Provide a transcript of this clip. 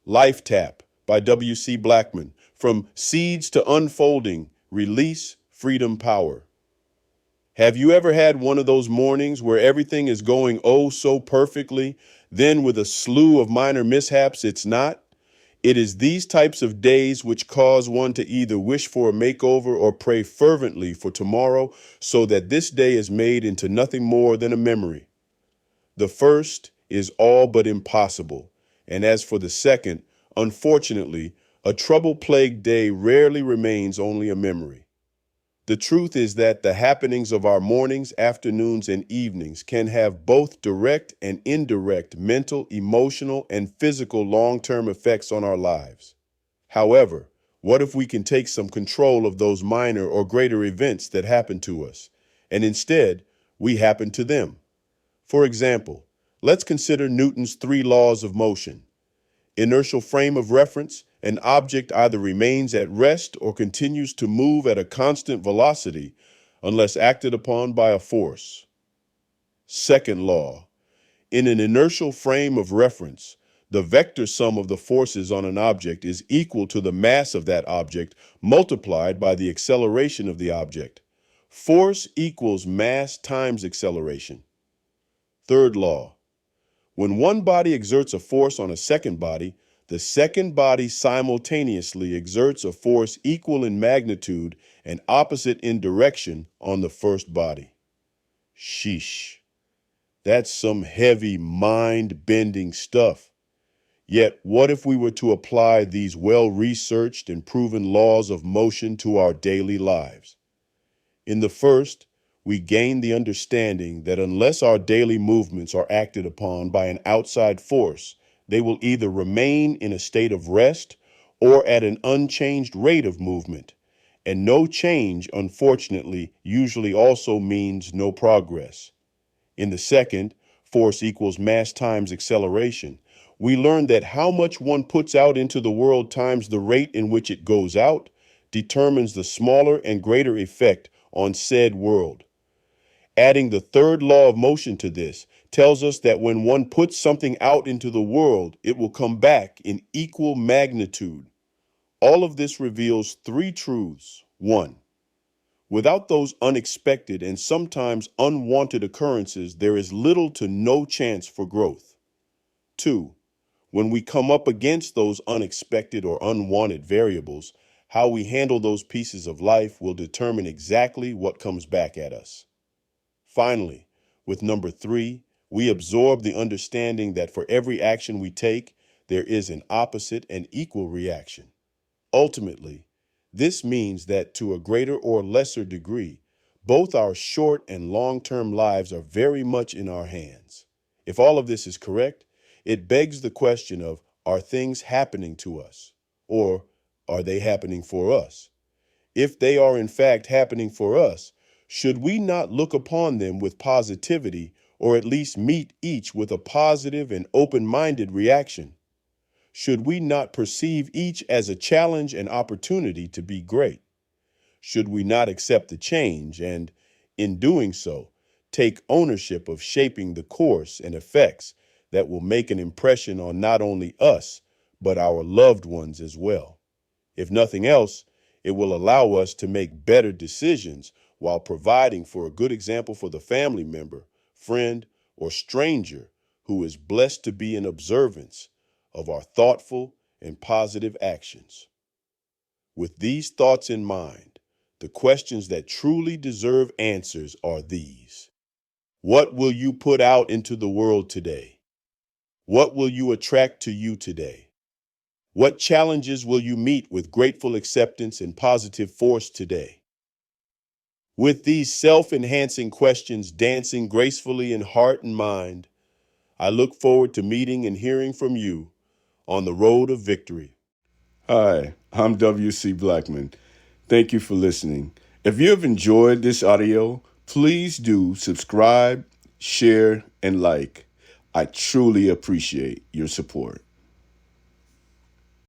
Life Tap by W.C. Blackmon. From Seeds to Unfolding, Release, Freedom, Power. Have you ever had one of those mornings where everything is going oh so perfectly, then with a slew of minor mishaps it's not? It is these types of days which cause one to either wish for a makeover or pray fervently for tomorrow so that this day is made into nothing more than a memory. The first is all but impossible, and as for the second, unfortunately, a trouble-plagued day rarely remains only a memory. The truth is that the happenings of our mornings, afternoons, and evenings can have both direct and indirect mental, emotional, and physical long-term effects on our lives. However, what if we can take some control of those minor or greater events that happen to us, and instead, we happen to them? For example, let's consider Newton's three laws of motion. Inertial frame of reference: an object either remains at rest or continues to move at a constant velocity unless acted upon by a force. Second law: in an inertial frame of reference, the vector sum of the forces on an object is equal to the mass of that object multiplied by the acceleration of the object. Force equals mass times acceleration. Third law: when one body exerts a force on a second body, the second body simultaneously exerts a force equal in magnitude and opposite in direction on the first body. Sheesh. That's some heavy, mind-bending stuff. Yet, what if we were to apply these well-researched and proven laws of motion to our daily lives? In the first, we gain the understanding that unless our daily movements are acted upon by an outside force, they will either remain in a state of rest or at an unchanged rate of movement. And no change, unfortunately, usually also means no progress. In the second, force equals mass times acceleration, we learn that how much one puts out into the world times the rate in which it goes out determines the smaller and greater effect on said world. Adding the third law of motion to this tells us that when one puts something out into the world, it will come back in equal magnitude. All of this reveals three truths. One, without those unexpected and sometimes unwanted occurrences, there is little to no chance for growth. Two, when we come up against those unexpected or unwanted variables, how we handle those pieces of life will determine exactly what comes back at us. Finally, with number three, we absorb the understanding that for every action we take, there is an opposite and equal reaction. Ultimately, this means that to a greater or lesser degree, both our short and long-term lives are very much in our hands. If all of this is correct, it begs the question of, are things happening to us? Or are they happening for us? If they are in fact happening for us, should we not look upon them with positivity, or at least meet each with a positive and open-minded reaction? Should we not perceive each as a challenge and opportunity to be great? Should we not accept the change and, in doing so, take ownership of shaping the course and effects that will make an impression on not only us, but our loved ones as well? If nothing else, it will allow us to make better decisions while providing for a good example for the family member, friend, or stranger who is blessed to be in observance of our thoughtful and positive actions. With these thoughts in mind, the questions that truly deserve answers are these. What will you put out into the world today? What will you attract to you today? What challenges will you meet with grateful acceptance and positive force today? With these self-enhancing questions dancing gracefully in heart and mind, I look forward to meeting and hearing from you on the road of victory. Hi, I'm W.C. Blackmon. Thank you for listening. If you have enjoyed this audio, please do subscribe, share, and like. I truly appreciate your support.